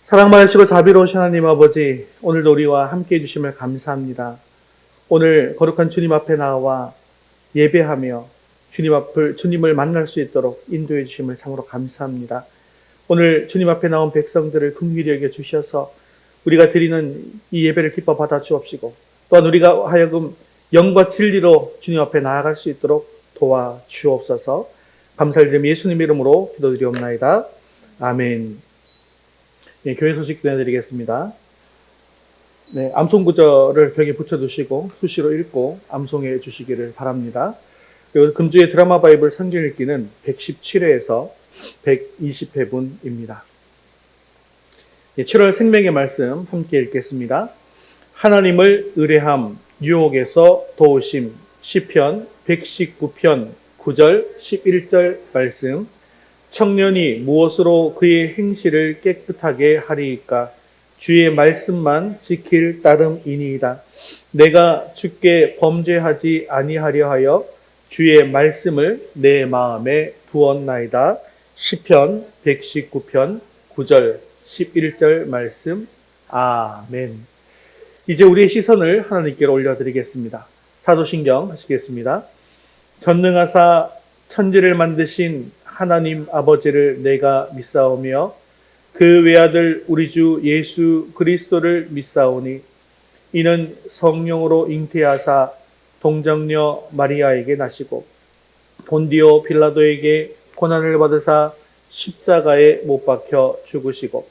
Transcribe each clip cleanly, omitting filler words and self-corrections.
사랑 많으시고 자비로우신 하나님 아버지, 오늘도 우리와 함께해 주심을 감사합니다. 오늘 거룩한 주님 앞에 나와 예배하며 주님을 만날 수 있도록 인도해 주심을 참으로 감사합니다. 오늘 주님 앞에 나온 백성들을 긍휼히 여겨 주셔서 우리가 드리는 이 예배를 기뻐 받아 주옵시고, 또한 우리가 하여금 영과 진리로 주님 앞에 나아갈 수 있도록 도와 주옵소서. 감사드리며 예수님 이름으로 기도드리옵나이다. 아멘. 네, 교회 소식 전해드리겠습니다. 네, 암송 구절을 벽에 붙여두시고 수시로 읽고 암송해 주시기를 바랍니다. 그리고 금주의 드라마 바이블 성경 읽기는 117회에서 120회분입니다. 7월 생명의 말씀 함께 읽겠습니다. 하나님을 의뢰함, 유혹에서 도우심, 시편 119편 9절 11절 말씀. 청년이 무엇으로 그의 행실을 깨끗하게 하리이까? 주의 말씀만 지킬 따름이니이다. 내가 주께 범죄하지 아니하려 하여 주의 말씀을 내 마음에 두었나이다. 시편 119편 9절 11절 말씀. 아멘. 이제 우리의 시선을 하나님께로 올려드리겠습니다. 사도신경 하시겠습니다. 전능하사 천지를 만드신 하나님 아버지를 내가 믿사오며 그 외아들 우리 주 예수 그리스도를 믿사오니 이는 성령으로 잉태하사 동정녀 마리아에게 나시고 본디오 빌라도에게 고난을 받으사 십자가에 못 박혀 죽으시고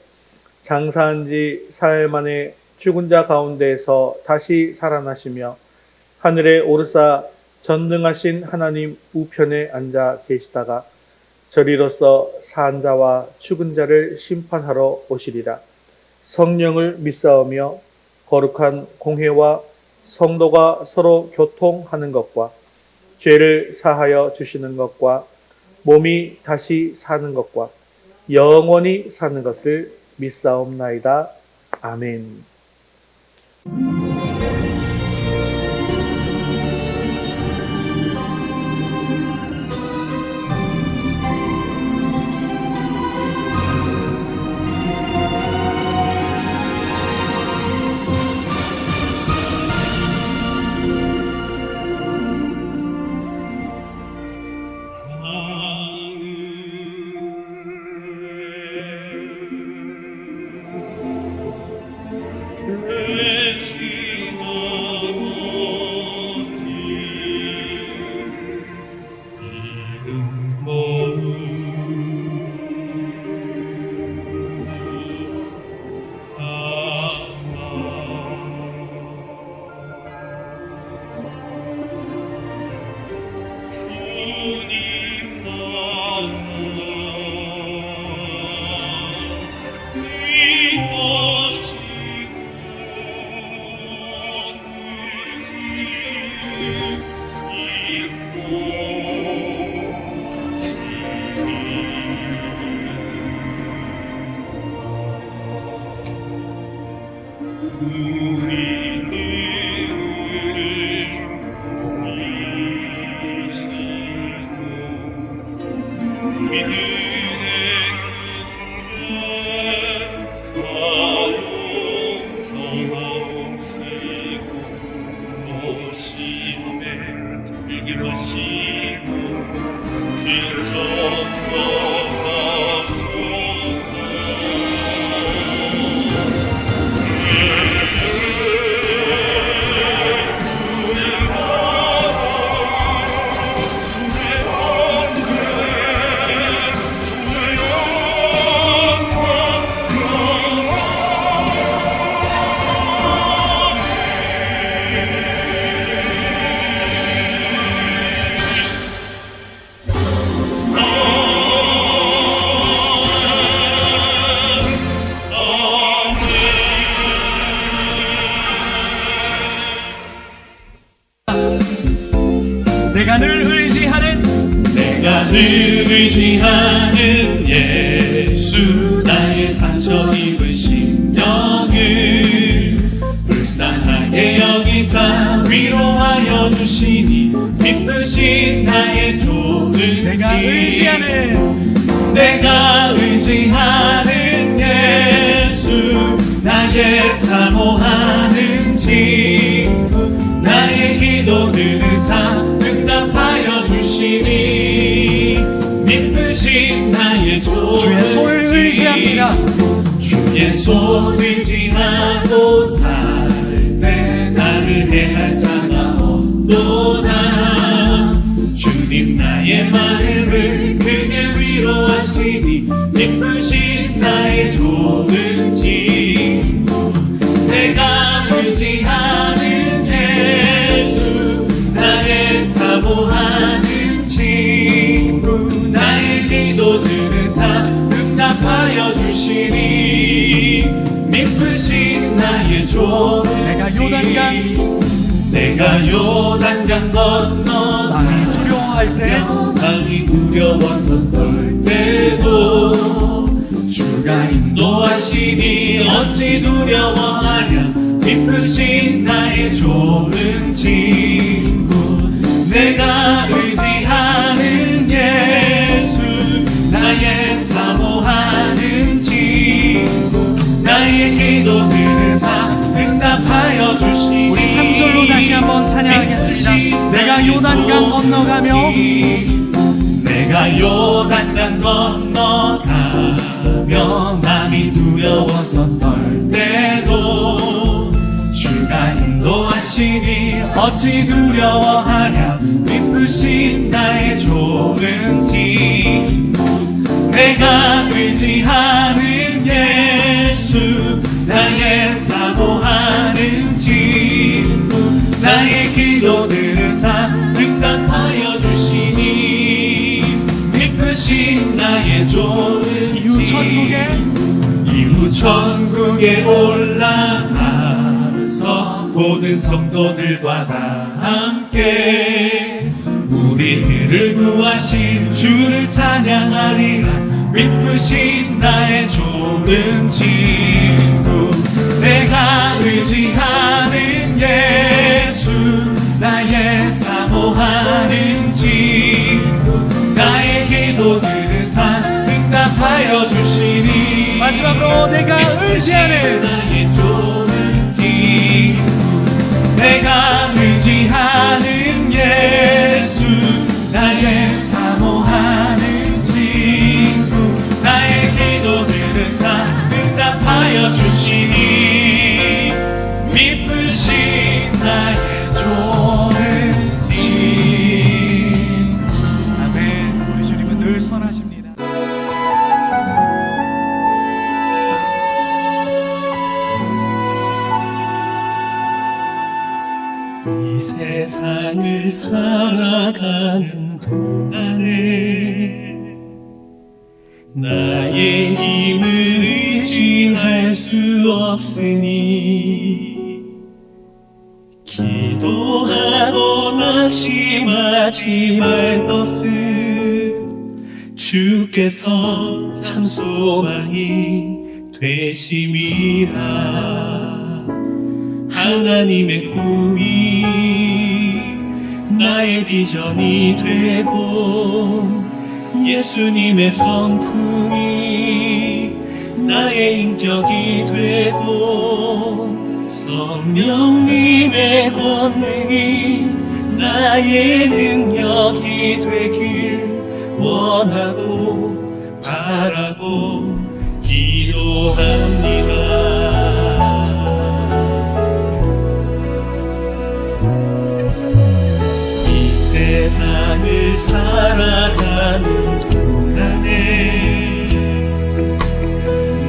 장사한 지 사흘 만에 죽은 자 가운데에서 다시 살아나시며 하늘에 오르사 전능하신 하나님 우편에 앉아 계시다가 저리로서 산 자와 죽은 자를 심판하러 오시리라. 성령을 믿사오며 거룩한 공회와 성도가 서로 교통하는 것과 죄를 사하여 주시는 것과 몸이 다시 사는 것과 영원히 사는 것을 믿사옵나이다. 아멘. 내가 늘 의지하는 예수 나의 상처 입은 심령을 불쌍하게 여기사 위로하여 주시니 기쁘신 나의 좋은 내가 의지하는 예수 주의 손 의지하고 살 때 나를 해할 자가 없도다. 주님 나의 마음을 크게 위로하시니 기쁘신 나의 좋은 친구. 내가 의지하는 예수 나의 사모하는 친구. 나의 기도 들으사 응답하여 주시니 기쁘신 나의 좋은 내가 요단강 건너 마음이 두려워할 때 마음이 두려워서 떨 때도 주가 인도하시니 어찌 두려워하냐. 기쁘신 나의 좋은 친구. 내가 의지하는 예수 나의 사모하는 친구. 나의 기도 들으사 응답하여 주시니. 우리 3절로 다시 한번 찬양하겠습니다. 내가 요단강 건너가며 내가 요단강 건너가며 마음이 두려워서 떨 때도 주가 인도하시니 어찌 두려워하냐. 기쁘신 나의 좋은 친구. 내가 의지하는 예수 나의 사모하는 친구. 나의 기도 들으사 응답하여 주시니 기쁘신 나의 좋은 이후 천국에 올라가서 모든 성도들과 다 함께 우리들을 구하신 주를 찬양하리라. 기쁘신 나의 좋은 친구. 내가 의지하는 예수 나의 사모하는 친구. 나의 기도 들으사 응답하여 주시니. 마지막으로 내가 의지하는 나의 좋은 친구. 내가 의지하는 예수 나의 사모하는 친구. 나의 기도 들으사 응답하여 주시니 기쁘신 나의 좋은 친구. 아멘. 우리 주님은 늘 선하십니다. 이 세상을 살아가는 동안에 나의 힘을 의지할 수 없으니 기도하고 낙심하지 말 것은 주께서 참 소망이 되심이라. 하나님의 꿈이 나의 비전이 되고 예수님의 성품이 나의 인격이 되고 성령님의 권능이 나의 능력이 되길 원하고 바라고 기도합니다. 세상을 살아가는 동안에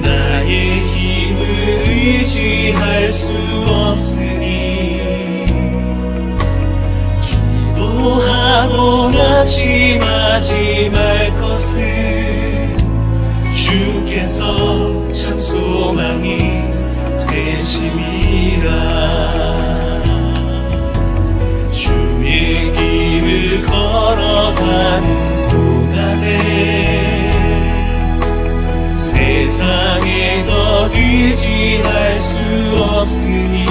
나의 힘을 의지할 수 없으니 기도하고 낙심하지 말 것은 주께서 참 소망이 되심이라. 주의 길을 걸어가는 동안에 세상에 더 의지할 수 없으니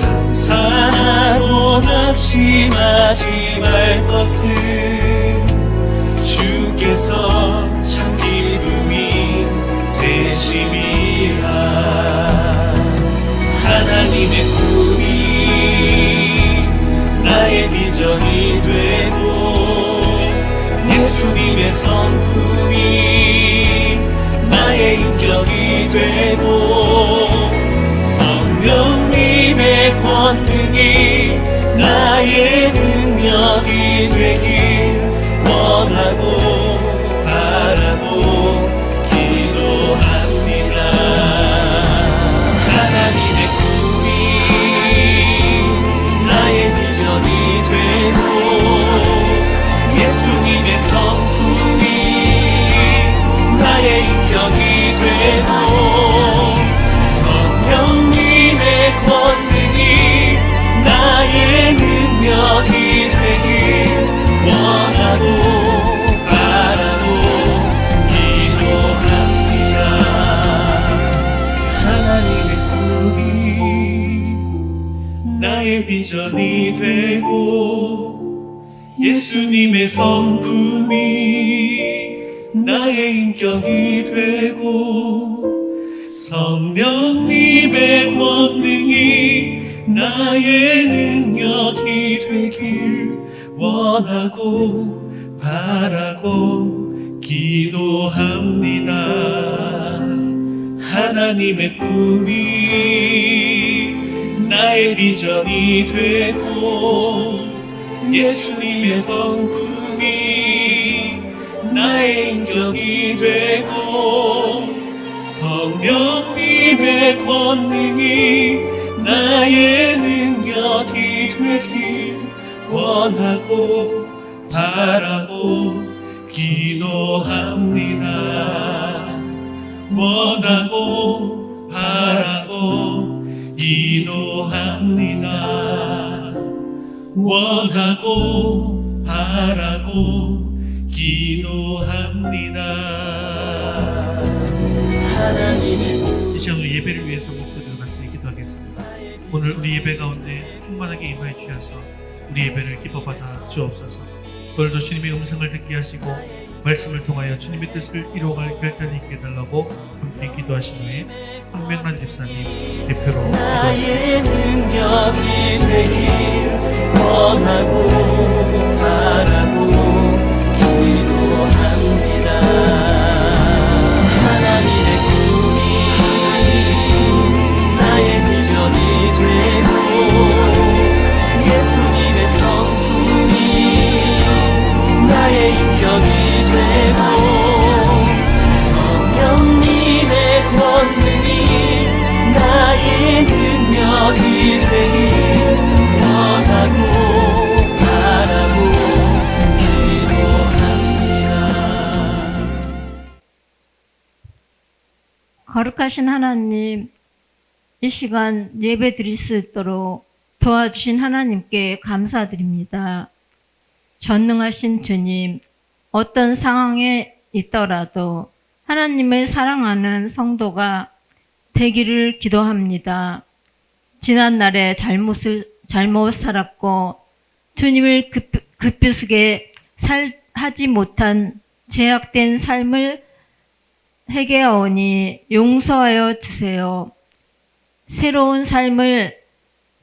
감사하고 낙심하지 말 것은 주께서 참 기쁨이 되심이라. 하나님의 꿈이 나의 비전이 되고 예수님의 성품이 되고 성령님의 권능이 나의 능력이 되길 원하고 바라고 기도합니다. 하나님의 꿈이 나의 비전이 되고 예수님의 성품이 나의 인격이 되고 성령님의 권능이 나의 능력이 되길 원하고 바라고 기도합니다. 하나님의 꿈이 나의 비전이 되고 예수님의 성품이 나의 인격이 되고 성령님의 권능이 나의 능력이 되길 원하고 바라고 기도합니다. 하나님의 꿈이 나의 비전이 되고 예수님의 성품이 나의 인격이 되고 성령님의 권능이 나의 능력이 되길 원하고 바라고 기도합니다. 원하고 바라고 기도합니다. 원하고 바라고 기도합니다. 이 시간을 예배를 위해서 목소리로 같이 기도하겠습니다. 오늘 우리 예배 가운데 충만하게 임하여 주셔서 우리 예배를 기뻐받아 주옵소서. 오늘도 주님의 음성을 듣게 하시고 말씀을 통하여 주님의 뜻을 이루어갈 결단이 있게 해달라고 함께 기도하신 후에 황명란 집사님 대표로 기도하시겠습니다. 나의 능력이 되길 원하고 바라고 기도합니다. 하나님의 꿈이 나의 비전이 되고 예수님의 성품이 나의 인격이 되고 성령님의 권능이 나의 능력이 되길 원하고 바라고 기도합니다. 거룩하신 하나님, 이 시간 예배 드릴 수 있도록 도와주신 하나님께 감사드립니다. 전능하신 주님, 어떤 상황에 있더라도 하나님을 사랑하는 성도가 되기를 기도합니다. 지난날에 잘못 살았고 주님을 급비스게 하지 못한 죄악된 삶을 회개하오니 용서하여 주세요. 새로운 삶을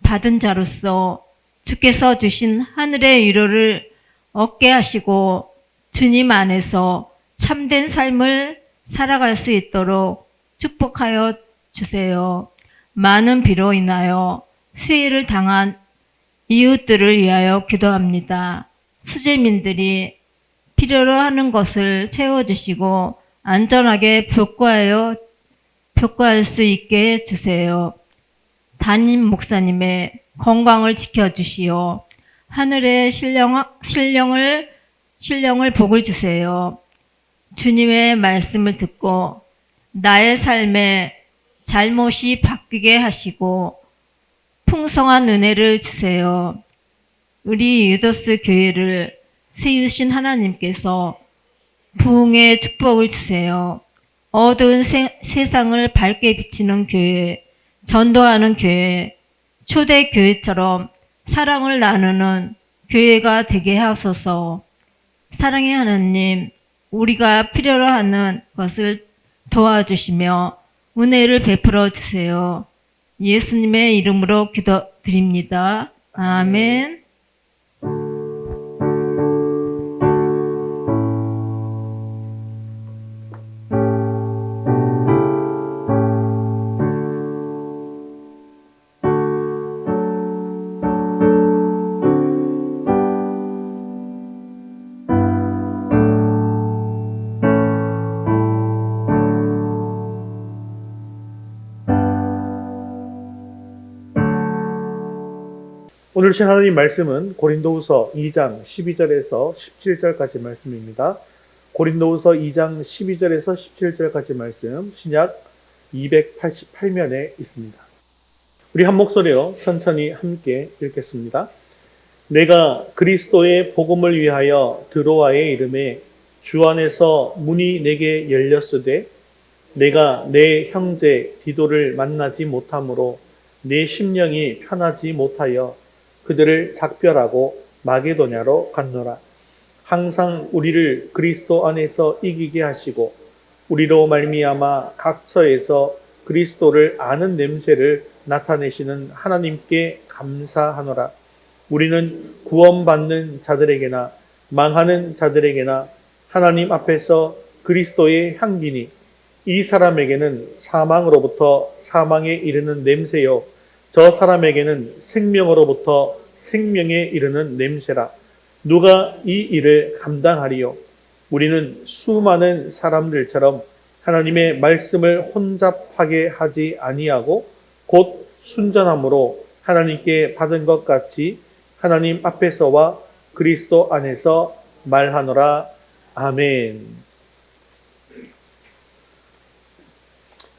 받은 자로서 주께서 주신 하늘의 위로를 얻게 하시고 주님 안에서 참된 삶을 살아갈 수 있도록 축복하여 주세요. 많은 비로 인하여 수해를 당한 이웃들을 위하여 기도합니다. 수재민들이 필요로 하는 것을 채워주시고 안전하게 복구할 수 있게 해주세요. 담임 목사님의 건강을 지켜주시오. 하늘의 신령을 복을 주세요. 주님의 말씀을 듣고 나의 삶에 잘못이 바뀌게 하시고 풍성한 은혜를 주세요. 우리 유더스 교회를 세우신 하나님께서 부흥의 축복을 주세요. 어두운 세상을 밝게 비치는 교회, 전도하는 교회, 초대 교회처럼 사랑을 나누는 교회가 되게 하소서. 사랑의 하나님, 우리가 필요로 하는 것을 도와주시며 은혜를 베풀어 주세요. 예수님의 이름으로 기도드립니다. 아멘. 오늘 주신 하나님 말씀은 고린도후서 2장 12절에서 17절까지 말씀입니다. 고린도후서 2장 12절에서 17절까지 말씀, 신약 288면에 있습니다. 우리 한 목소리로 천천히 함께 읽겠습니다. 내가 그리스도의 복음을 위하여 드로아에 이름에 주 안에서 문이 내게 열렸으되 내가 내 형제 디도를 만나지 못하므로 내 심령이 편하지 못하여 그들을 작별하고 마게도냐로 갔노라. 항상 우리를 그리스도 안에서 이기게 하시고 우리로 말미암아 각처에서 그리스도를 아는 냄새를 나타내시는 하나님께 감사하노라. 우리는 구원받는 자들에게나 망하는 자들에게나 하나님 앞에서 그리스도의 향기니 이 사람에게는 사망으로부터 사망에 이르는 냄새요 저 사람에게는 생명으로부터 생명에 이르는 냄새라. 누가 이 일을 감당하리요? 우리는 수많은 사람들처럼 하나님의 말씀을 혼잡하게 하지 아니하고 곧 순전함으로 하나님께 받은 것 같이 하나님 앞에서와 그리스도 안에서 말하노라. 아멘.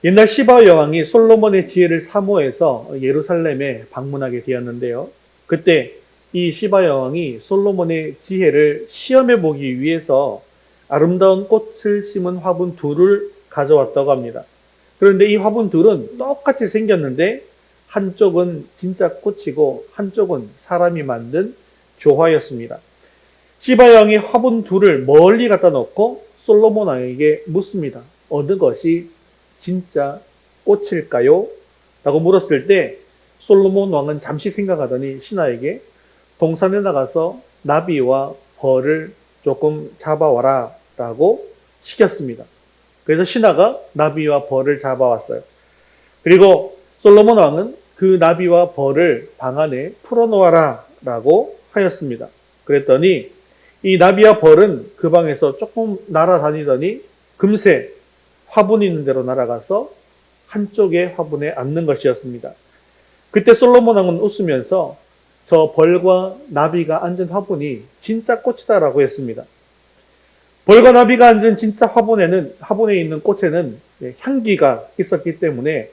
옛날 시바 여왕이 솔로몬의 지혜를 사모해서 예루살렘에 방문하게 되었는데요. 그때 이 시바 여왕이 솔로몬의 지혜를 시험해 보기 위해서 아름다운 꽃을 심은 화분 둘을 가져왔다고 합니다. 그런데 이 화분 둘은 똑같이 생겼는데 한쪽은 진짜 꽃이고 한쪽은 사람이 만든 조화였습니다. 시바 여왕이 화분 둘을 멀리 갖다 놓고 솔로몬 왕에게 묻습니다. 어느 것이 진짜 꽃일까요? 라고 물었을 때 솔로몬 왕은 잠시 생각하더니 신하에게 동산에 나가서 나비와 벌을 조금 잡아와라 라고 시켰습니다. 그래서 신하가 나비와 벌을 잡아왔어요. 그리고 솔로몬 왕은 그 나비와 벌을 방 안에 풀어놓아라 라고 하였습니다. 그랬더니 이 나비와 벌은 그 방에서 조금 날아다니더니 금세 화분이 있는 데로 날아가서 한쪽의 화분에 앉는 것이었습니다. 그때 솔로몬 왕은 웃으면서 저 벌과 나비가 앉은 화분이 진짜 꽃이다라고 했습니다. 벌과 나비가 앉은 진짜 화분에 있는 꽃에는 향기가 있었기 때문에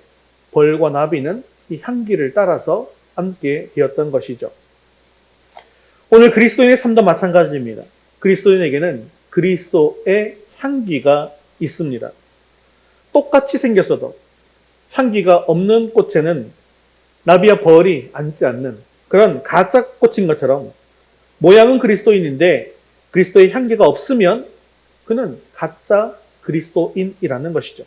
벌과 나비는 이 향기를 따라서 앉게 되었던 것이죠. 오늘 그리스도인의 삶도 마찬가지입니다. 그리스도인에게는 그리스도의 향기가 있습니다. 똑같이 생겼어도 향기가 없는 꽃에는 나비와 벌이 앉지 않는 그런 가짜 꽃인 것처럼 모양은 그리스도인인데 그리스도의 향기가 없으면 그는 가짜 그리스도인이라는 것이죠.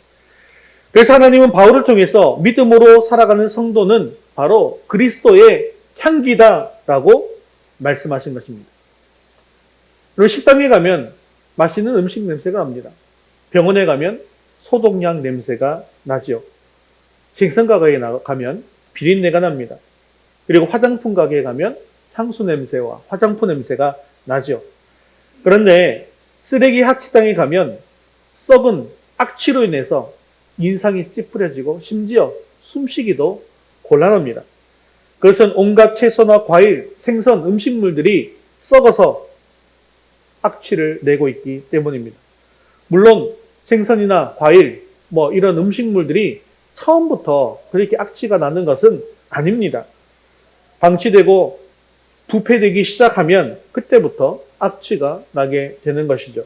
그래서 하나님은 바울을 통해서 믿음으로 살아가는 성도는 바로 그리스도의 향기다라고 말씀하신 것입니다. 그리고 식당에 가면 맛있는 음식 냄새가 납니다. 병원에 가면 소독약 냄새가 나지요. 생선가게에 가면 비린내가 납니다. 그리고 화장품 가게에 가면 향수 냄새와 화장품 냄새가 나죠. 그런데 쓰레기 하치장에 가면 썩은 악취로 인해서 인상이 찌푸려지고 심지어 숨쉬기도 곤란합니다. 그것은 온갖 채소나 과일, 생선, 음식물들이 썩어서 악취를 내고 있기 때문입니다. 물론 생선이나 과일, 이런 음식물들이 처음부터 그렇게 악취가 나는 것은 아닙니다. 방치되고 부패되기 시작하면 그때부터 악취가 나게 되는 것이죠.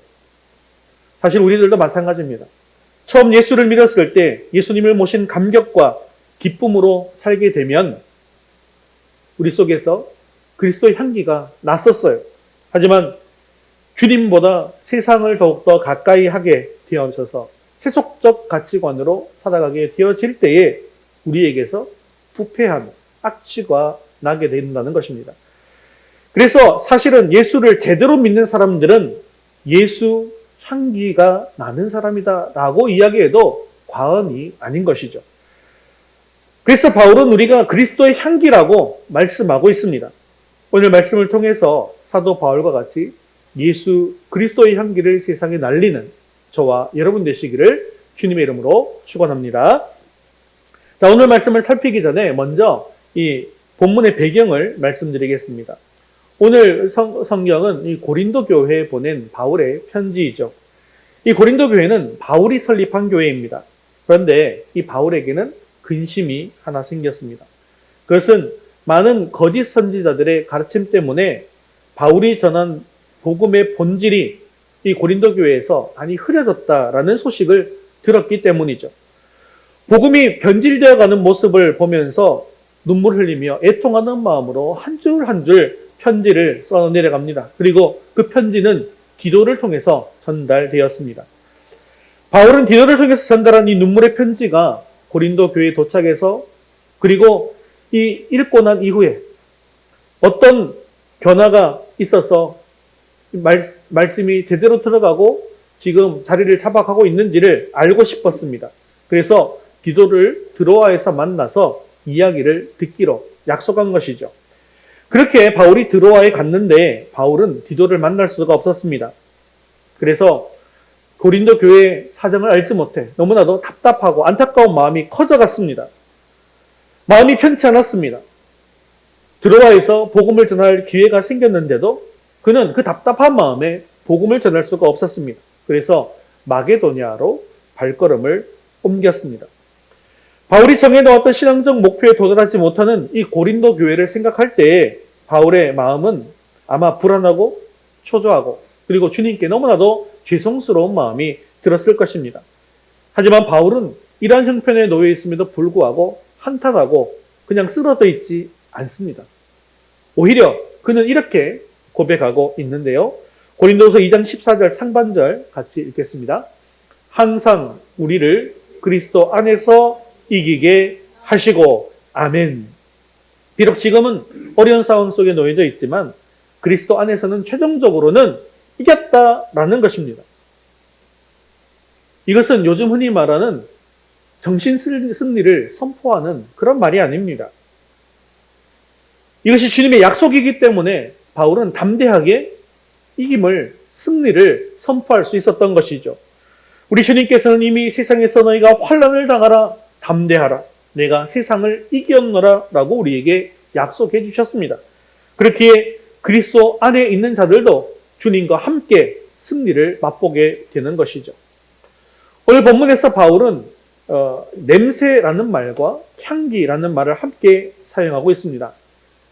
사실 우리들도 마찬가지입니다. 처음 예수를 믿었을 때 예수님을 모신 감격과 기쁨으로 살게 되면 우리 속에서 그리스도의 향기가 났었어요. 하지만 주님보다 세상을 더욱더 가까이 하게 되어져서 세속적 가치관으로 살아가게 되어질 때에 우리에게서 부패한 악취가 나게 된다는 것입니다. 그래서 사실은 예수를 제대로 믿는 사람들은 예수 향기가 나는 사람이다 라고 이야기해도 과언이 아닌 것이죠. 그래서 바울은 우리가 그리스도의 향기라고 말씀하고 있습니다. 오늘 말씀을 통해서 사도 바울과 같이 예수 그리스도의 향기를 세상에 날리는 저와 여러분 되시기를 주님의 이름으로 축원합니다. 자, 오늘 말씀을 살피기 전에 먼저 이 본문의 배경을 말씀드리겠습니다. 오늘 성경은 이 고린도 교회에 보낸 바울의 편지이죠. 이 고린도 교회는 바울이 설립한 교회입니다. 그런데 이 바울에게는 근심이 하나 생겼습니다. 그것은 많은 거짓 선지자들의 가르침 때문에 바울이 전한 복음의 본질이 이 고린도 교회에서 많이 흐려졌다라는 소식을 들었기 때문이죠. 복음이 변질되어 가는 모습을 보면서 눈물 흘리며 애통하는 마음으로 한 줄 한 줄 편지를 써 내려갑니다. 그리고 그 편지는 디도를 통해서 전달되었습니다. 바울은 디도를 통해서 전달한 이 눈물의 편지가 고린도 교회에 도착해서 그리고 이 읽고 난 이후에 어떤 변화가 있어서 말씀이 제대로 들어가고 지금 자리를 잡아가고 있는지를 알고 싶었습니다. 그래서 디도를 드로아에서 만나서 이야기를 듣기로 약속한 것이죠. 그렇게 바울이 드로아에 갔는데 바울은 디도를 만날 수가 없었습니다. 그래서 고린도 교회의 사정을 알지 못해 너무나도 답답하고 안타까운 마음이 커져갔습니다. 마음이 편치 않았습니다. 드로아에서 복음을 전할 기회가 생겼는데도 그는 그 답답한 마음에 복음을 전할 수가 없었습니다. 그래서 마게도냐로 발걸음을 옮겼습니다. 바울이 정해놓았던 신앙적 목표에 도달하지 못하는 이 고린도 교회를 생각할 때에 바울의 마음은 아마 불안하고 초조하고 그리고 주님께 너무나도 죄송스러운 마음이 들었을 것입니다. 하지만 바울은 이러한 형편에 놓여 있음에도 불구하고 한탄하고 그냥 쓰러져 있지 않습니다. 오히려 그는 이렇게 고백하고 있는데요. 고린도서 2장 14절 상반절 같이 읽겠습니다. 항상 우리를 그리스도 안에서 이기게 하시고 아멘. 비록 지금은 어려운 상황 속에 놓여져 있지만 그리스도 안에서는 최종적으로는 이겼다라는 것입니다. 이것은 요즘 흔히 말하는 정신 승리를 선포하는 그런 말이 아닙니다. 이것이 주님의 약속이기 때문에 바울은 담대하게 이김을, 승리를 선포할 수 있었던 것이죠. 우리 주님께서는 이미 세상에서 너희가 환난을 당하라, 담대하라, 내가 세상을 이겼노라 라고 우리에게 약속해 주셨습니다. 그렇기에 그리스도 안에 있는 자들도 주님과 함께 승리를 맛보게 되는 것이죠. 오늘 본문에서 바울은 냄새라는 말과 향기라는 말을 함께 사용하고 있습니다.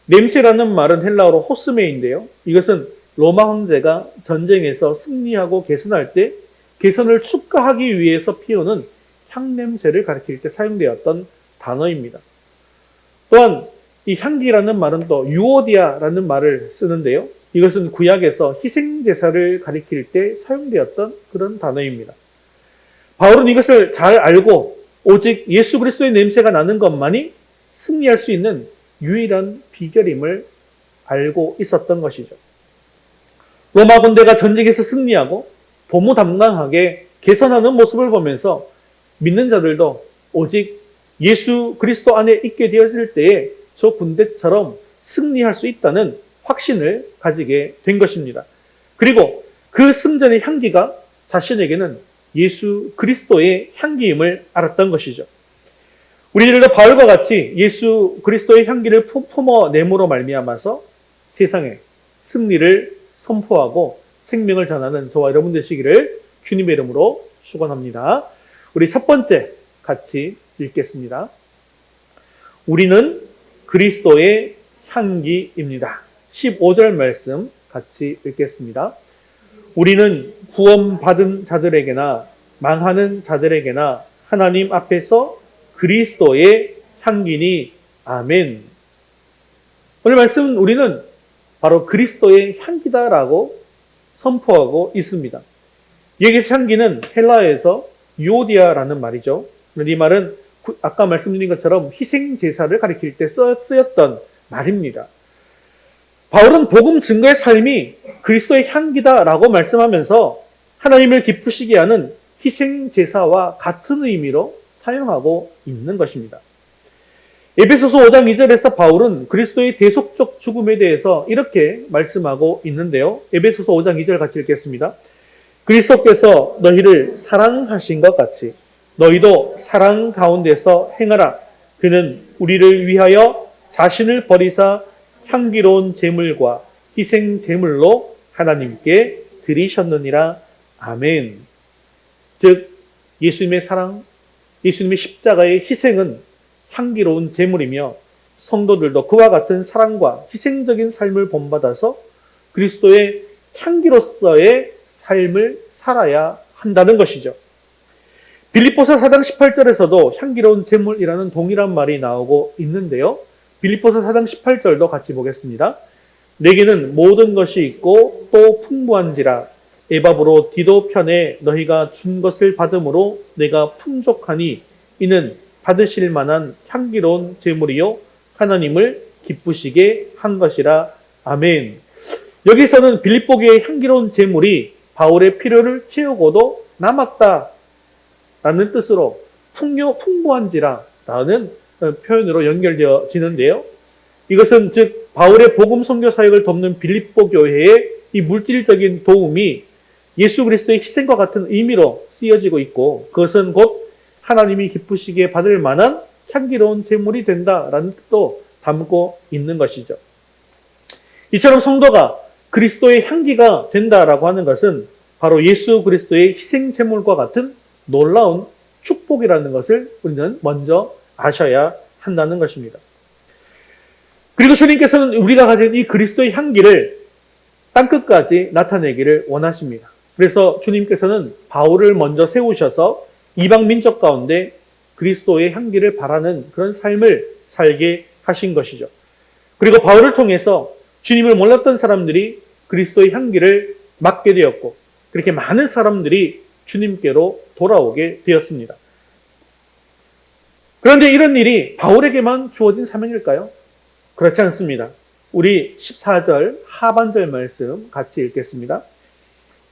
냄새라는 말은 헬라어로 호스메인데요. 이것은 로마 황제가 전쟁에서 승리하고 개선할 때 개선을 축하하기 위해서 피우는 향냄새를 가리킬 때 사용되었던 단어입니다. 또한 이 향기라는 말은 또 유오디아라는 말을 쓰는데요. 이것은 구약에서 희생제사를 가리킬 때 사용되었던 그런 단어입니다. 바울은 이것을 잘 알고 오직 예수 그리스도의 냄새가 나는 것만이 승리할 수 있는 유일한 비결임을 알고 있었던 것이죠. 로마 군대가 전쟁에서 승리하고 도무담강하게 개선하는 모습을 보면서 믿는 자들도 오직 예수 그리스도 안에 있게 되었을 때에 저 군대처럼 승리할 수 있다는 확신을 가지게 된 것입니다. 그리고 그 승전의 향기가 자신에게는 예수 그리스도의 향기임을 알았던 것이죠. 우리들도 바울과 같이 예수 그리스도의 향기를 품어내므로 말미암아서 세상에 승리를 선포하고 생명을 전하는 저와 여러분 되시기를 주님의 이름으로 축원합니다. 우리 첫 번째 같이 읽겠습니다. 우리는 그리스도의 향기입니다. 15절 말씀 같이 읽겠습니다. 우리는 구원받은 자들에게나 망하는 자들에게나 하나님 앞에서 그리스도의 향기니 아멘. 오늘 말씀은 우리는 바로 그리스도의 향기다라고 선포하고 있습니다. 여기서 향기는 헬라어에서 유오디아라는 말이죠. 이 말은 아까 말씀드린 것처럼 희생제사를 가리킬 때 쓰였던 말입니다. 바울은 복음 증거의 삶이 그리스도의 향기다라고 말씀하면서 하나님을 기쁘시게 하는 희생제사와 같은 의미로 사용하고 있는 것입니다. 에베소서 5장 2절에서 바울은 그리스도의 대속적 죽음에 대해서 이렇게 말씀하고 있는데요. 에베소서 5장 2절 같이 읽겠습니다. 그리스도께서 너희를 사랑하신 것 같이 너희도 사랑 가운데서 행하라. 그는 우리를 위하여 자신을 버리사 향기로운 제물과 희생 제물로 하나님께 드리셨느니라. 아멘. 즉 예수님의 사랑, 예수님의 십자가의 희생은 향기로운 제물이며 성도들도 그와 같은 사랑과 희생적인 삶을 본받아서 그리스도의 향기로서의 삶을 살아야 한다는 것이죠. 빌립보서 4장 18절에서도 향기로운 제물이라는 동일한 말이 나오고 있는데요. 빌립보서 4장 18절도 같이 보겠습니다. 내게는 모든 것이 있고 또 풍부한지라 에바브로 디도 편에 너희가 준 것을 받음으로 내가 풍족하니 이는 받으실 만한 향기로운 제물이요 하나님을 기쁘시게 한 것이라. 아멘. 여기서는 빌립보 교회의 향기로운 제물이 바울의 필요를 채우고도 남았다 라는 뜻으로 풍부한지라 라는 표현으로 연결되어지는데요. 이것은 즉 바울의 복음 선교 사역을 돕는 빌립보 교회의 이 물질적인 도움이 예수 그리스도의 희생과 같은 의미로 쓰여지고 있고 그것은 곧 하나님이 기쁘시게 받을 만한 향기로운 제물이 된다라는 뜻도 담고 있는 것이죠. 이처럼 성도가 그리스도의 향기가 된다라고 하는 것은 바로 예수 그리스도의 희생 제물과 같은 놀라운 축복이라는 것을 우리는 먼저 아셔야 한다는 것입니다. 그리고 주님께서는 우리가 가진 이 그리스도의 향기를 땅끝까지 나타내기를 원하십니다. 그래서 주님께서는 바울을 먼저 세우셔서 이방 민족 가운데 그리스도의 향기를 바라는 그런 삶을 살게 하신 것이죠. 그리고 바울을 통해서 주님을 몰랐던 사람들이 그리스도의 향기를 맡게 되었고 그렇게 많은 사람들이 주님께로 돌아오게 되었습니다. 그런데 이런 일이 바울에게만 주어진 사명일까요? 그렇지 않습니다. 우리 14절 하반절 말씀 같이 읽겠습니다.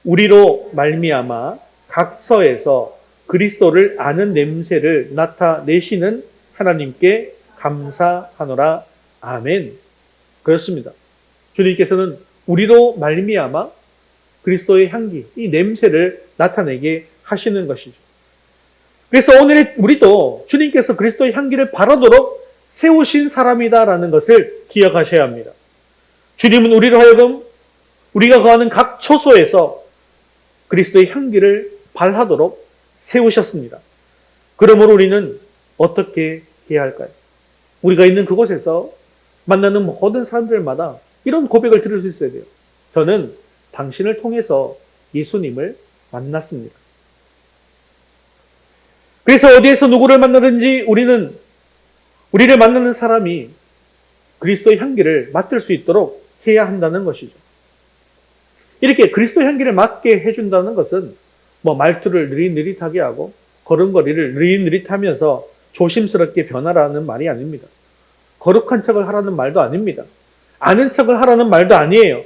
우리로 말미암아 각처에서 그리스도를 아는 냄새를 나타내시는 하나님께 감사하노라. 아멘. 그렇습니다. 주님께서는 우리로 말미암아 그리스도의 향기, 이 냄새를 나타내게 하시는 것이죠. 그래서 오늘 우리도 주님께서 그리스도의 향기를 바라도록 세우신 사람이다라는 것을 기억하셔야 합니다. 주님은 우리로 하여금 우리가 거하는 각 처소에서 그리스도의 향기를 발하도록 세우셨습니다. 그러므로 우리는 어떻게 해야 할까요? 우리가 있는 그곳에서 만나는 모든 사람들마다 이런 고백을 들을 수 있어야 돼요. 저는 당신을 통해서 예수님을 만났습니다. 그래서 어디에서 누구를 만나든지 우리를 만나는 사람이 그리스도의 향기를 맡을 수 있도록 해야 한다는 것이죠. 이렇게 그리스도의 향기를 맡게 해준다는 것은 말투를 느릿느릿하게 하고 걸음걸이를 느릿느릿하면서 조심스럽게 변하라는 말이 아닙니다. 거룩한 척을 하라는 말도 아닙니다. 아는 척을 하라는 말도 아니에요.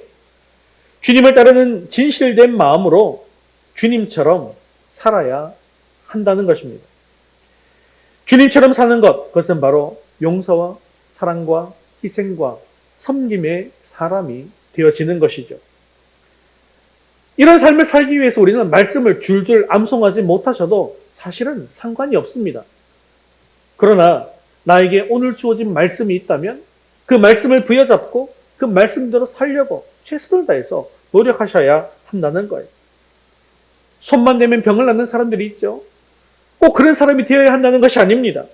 주님을 따르는 진실된 마음으로 주님처럼 살아야 한다는 것입니다. 주님처럼 사는 것, 그것은 바로 용서와 사랑과 희생과 섬김의 사람이 되어지는 것이죠. 이런 삶을 살기 위해서 우리는 말씀을 줄줄 암송하지 못하셔도 사실은 상관이 없습니다. 그러나 나에게 오늘 주어진 말씀이 있다면 그 말씀을 부여잡고 그 말씀대로 살려고 최선을 다해서 노력하셔야 한다는 거예요. 손만 대면 병을 낫는 사람들이 있죠. 꼭 그런 사람이 되어야 한다는 것이 아닙니다.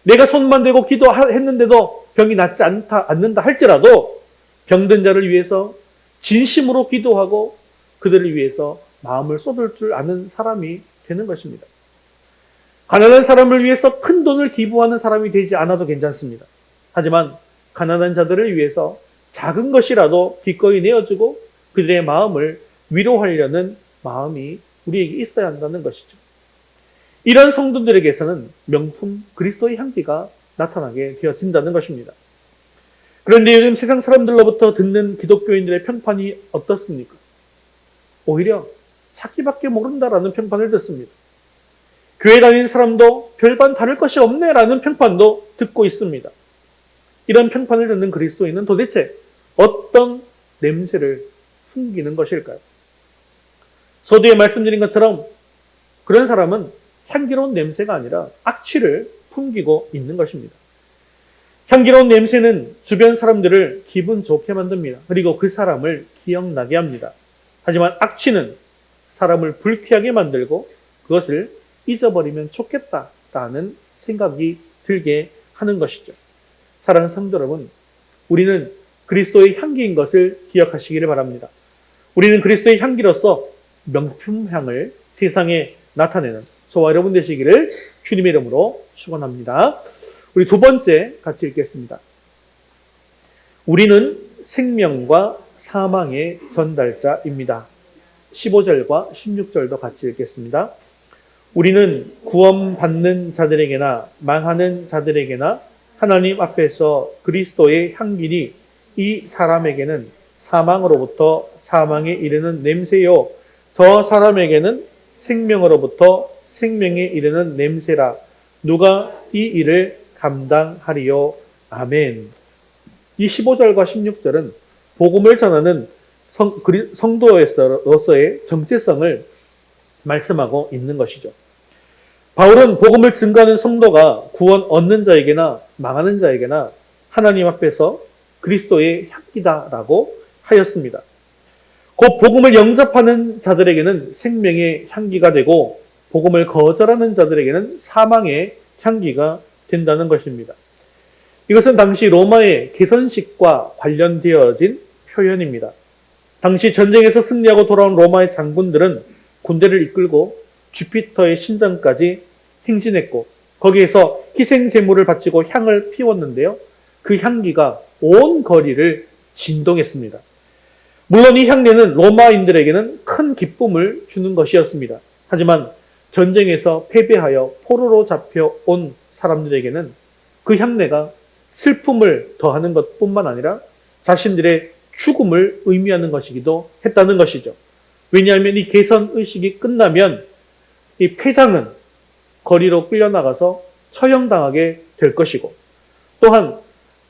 내가 손만 대고 기도했는데도 병이 낫지 않는다 할지라도 병든 자를 위해서 진심으로 기도하고 그들을 위해서 마음을 쏟을 줄 아는 사람이 되는 것입니다. 가난한 사람을 위해서 큰 돈을 기부하는 사람이 되지 않아도 괜찮습니다. 하지만 가난한 자들을 위해서 작은 것이라도 기꺼이 내어주고 그들의 마음을 위로하려는 마음이 우리에게 있어야 한다는 것이죠. 이런 성도들에게서는 명품 그리스도의 향기가 나타나게 되어진다는 것입니다. 그런데 요즘 세상 사람들로부터 듣는 기독교인들의 평판이 어떻습니까? 오히려 찾기밖에 모른다라는 평판을 듣습니다. 교회 다니는 사람도 별반 다를 것이 없네라는 평판도 듣고 있습니다. 이런 평판을 듣는 그리스도인은 도대체 어떤 냄새를 풍기는 것일까요? 서두에 말씀드린 것처럼 그런 사람은 향기로운 냄새가 아니라 악취를 풍기고 있는 것입니다. 향기로운 냄새는 주변 사람들을 기분 좋게 만듭니다. 그리고 그 사람을 기억나게 합니다. 하지만 악취는 사람을 불쾌하게 만들고 그것을 잊어버리면 좋겠다라는 생각이 들게 하는 것이죠. 사랑하는 성도 여러분, 우리는 그리스도의 향기인 것을 기억하시기를 바랍니다. 우리는 그리스도의 향기로서 명품향을 세상에 나타내는 저와 여러분 되시기를 주님의 이름으로 축원합니다. 우리 두 번째 같이 읽겠습니다. 우리는 생명과 사망의 전달자입니다. 15절과 16절도 같이 읽겠습니다. 우리는 구원받는 자들에게나 망하는 자들에게나 하나님 앞에서 그리스도의 향기니 이 사람에게는 사망으로부터 사망에 이르는 냄새요 저 사람에게는 생명으로부터 생명에 이르는 냄새라. 누가 이 일을 감당하리요. 아멘. 이 15절과 16절은 복음을 전하는 성도로서의 정체성을 말씀하고 있는 것이죠. 바울은 복음을 증거하는 성도가 구원 얻는 자에게나 망하는 자에게나 하나님 앞에서 그리스도의 향기다라고 하였습니다. 곧 복음을 영접하는 자들에게는 생명의 향기가 되고 복음을 거절하는 자들에게는 사망의 향기가 된다는 것입니다. 이것은 당시 로마의 개선식과 관련되어진 표현입니다. 당시 전쟁에서 승리하고 돌아온 로마의 장군들은 군대를 이끌고 주피터의 신전까지 행진했고 거기에서 희생 제물을 바치고 향을 피웠는데요. 그 향기가 온 거리를 진동했습니다. 물론 이 향내는 로마인들에게는 큰 기쁨을 주는 것이었습니다. 하지만 전쟁에서 패배하여 포로로 잡혀온 사람들에게는 그 향내가 슬픔을 더하는 것뿐만 아니라 자신들의 죽음을 의미하는 것이기도 했다는 것이죠. 왜냐하면 이 개선 의식이 끝나면 이 패장은 거리로 끌려나가서 처형당하게 될 것이고 또한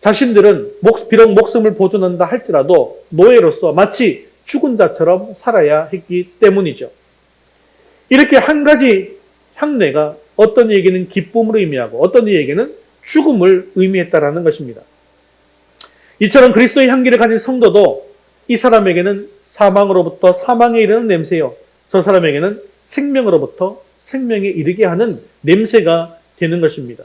자신들은 비록 목숨을 보존한다 할지라도 노예로서 마치 죽은 자처럼 살아야 했기 때문이죠. 이렇게 한 가지 향내가 어떤 이에게는 기쁨을 의미하고 어떤 이에게는 죽음을 의미했다라는 것입니다. 이처럼 그리스도의 향기를 가진 성도도 이 사람에게는 사망으로부터 사망에 이르는 냄새요. 저 사람에게는 생명으로부터 생명에 이르게 하는 냄새가 되는 것입니다.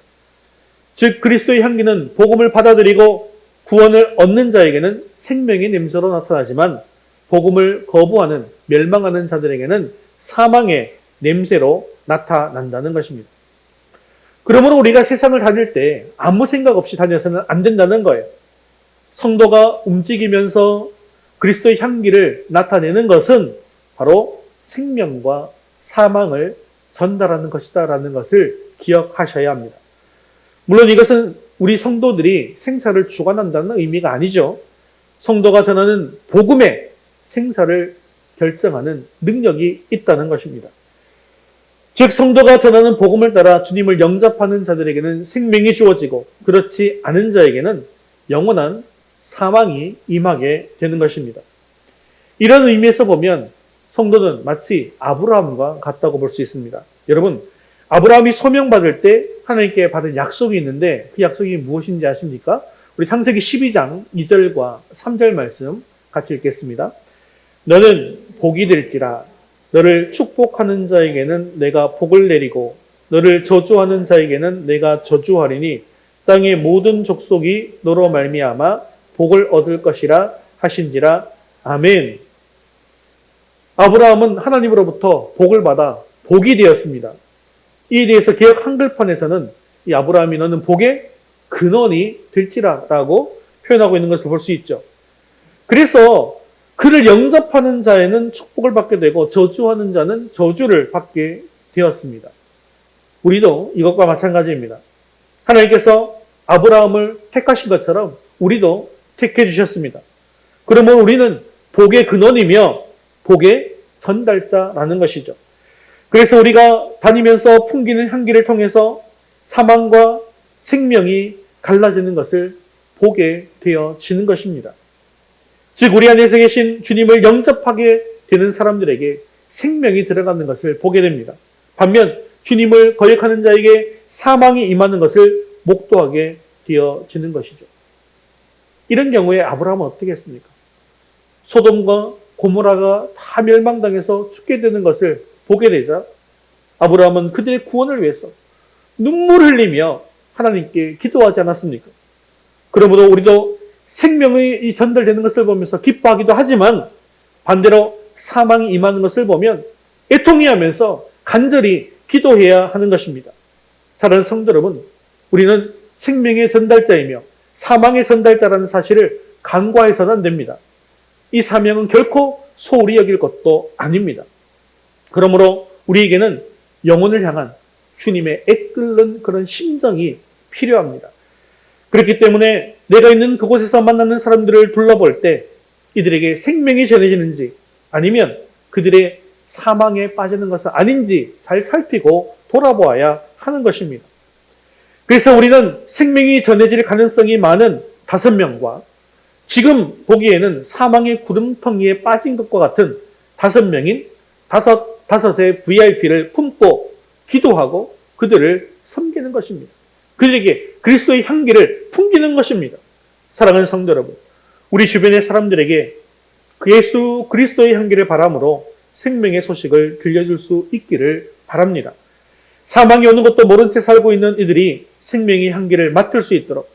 즉 그리스도의 향기는 복음을 받아들이고 구원을 얻는 자에게는 생명의 냄새로 나타나지만 복음을 거부하는 멸망하는 자들에게는 사망의 냄새로 나타난다는 것입니다. 그러므로 우리가 세상을 다닐 때 아무 생각 없이 다녀서는 안 된다는 거예요. 성도가 움직이면서 그리스도의 향기를 나타내는 것은 바로 생명과 사망을 전달하는 것이다라는 것을 기억하셔야 합니다. 물론 이것은 우리 성도들이 생사를 주관한다는 의미가 아니죠. 성도가 전하는 복음의 생사를 결정하는 능력이 있다는 것입니다. 즉 성도가 전하는 복음을 따라 주님을 영접하는 자들에게는 생명이 주어지고 그렇지 않은 자에게는 영원한 사망이 임하게 되는 것입니다. 이런 의미에서 보면 성도는 마치 아브라함과 같다고 볼 수 있습니다. 여러분, 아브라함이 소명받을 때 하나님께 받은 약속이 있는데 그 약속이 무엇인지 아십니까? 우리 창세기 12장 2절과 3절 말씀 같이 읽겠습니다. 너는 복이 될지라 너를 축복하는 자에게는 내가 복을 내리고 너를 저주하는 자에게는 내가 저주하리니 땅의 모든 족속이 너로 말미암아 복을 얻을 것이라 하신지라. 아멘. 아브라함은 하나님으로부터 복을 받아 복이 되었습니다. 이에 대해서 개역 한글판에서는 이 아브라함이 너는 복의 근원이 될지라라고 표현하고 있는 것을 볼 수 있죠. 그래서 그를 영접하는 자에는 축복을 받게 되고 저주하는 자는 저주를 받게 되었습니다. 우리도 이것과 마찬가지입니다. 하나님께서 아브라함을 택하신 것처럼 우리도 택해 주셨습니다. 그러면 우리는 복의 근원이며 복의 전달자라는 것이죠. 그래서 우리가 다니면서 풍기는 향기를 통해서 사망과 생명이 갈라지는 것을 보게 되어지는 것입니다. 즉 우리 안에서 계신 주님을 영접하게 되는 사람들에게 생명이 들어가는 것을 보게 됩니다. 반면 주님을 거역하는 자에게 사망이 임하는 것을 목도하게 되어지는 것이죠. 이런 경우에 아브라함은 어떻게 했습니까? 소돔과 고모라가 다 멸망당해서 죽게 되는 것을 보게 되자 아브라함은 그들의 구원을 위해서 눈물 흘리며 하나님께 기도하지 않았습니까? 그러므로 우리도 생명이 전달되는 것을 보면서 기뻐하기도 하지만 반대로 사망이 임하는 것을 보면 애통해하면서 간절히 기도해야 하는 것입니다. 사랑하는 성도 여러분, 우리는 생명의 전달자이며 사망의 전달자라는 사실을 간과해서는 안 됩니다. 이 사명은 결코 소홀히 여길 것도 아닙니다. 그러므로 우리에게는 영혼을 향한 주님의 애끓는 그런 심정이 필요합니다. 그렇기 때문에 내가 있는 그곳에서 만나는 사람들을 둘러볼 때 이들에게 생명이 전해지는지 아니면 그들의 사망에 빠지는 것은 아닌지 잘 살피고 돌아보아야 하는 것입니다. 그래서 우리는 생명이 전해질 가능성이 많은 5명과 지금 보기에는 사망의 구름텅이에 빠진 것과 같은 5명인 다섯의 VIP를 품고 기도하고 그들을 섬기는 것입니다. 그들에게 그리스도의 향기를 풍기는 것입니다. 사랑하는 성도 여러분, 우리 주변의 사람들에게 그 예수 그리스도의 향기를 바람으로 생명의 소식을 들려줄 수 있기를 바랍니다. 사망이 오는 것도 모른 채 살고 있는 이들이 생명의 향기를 맡을 수 있도록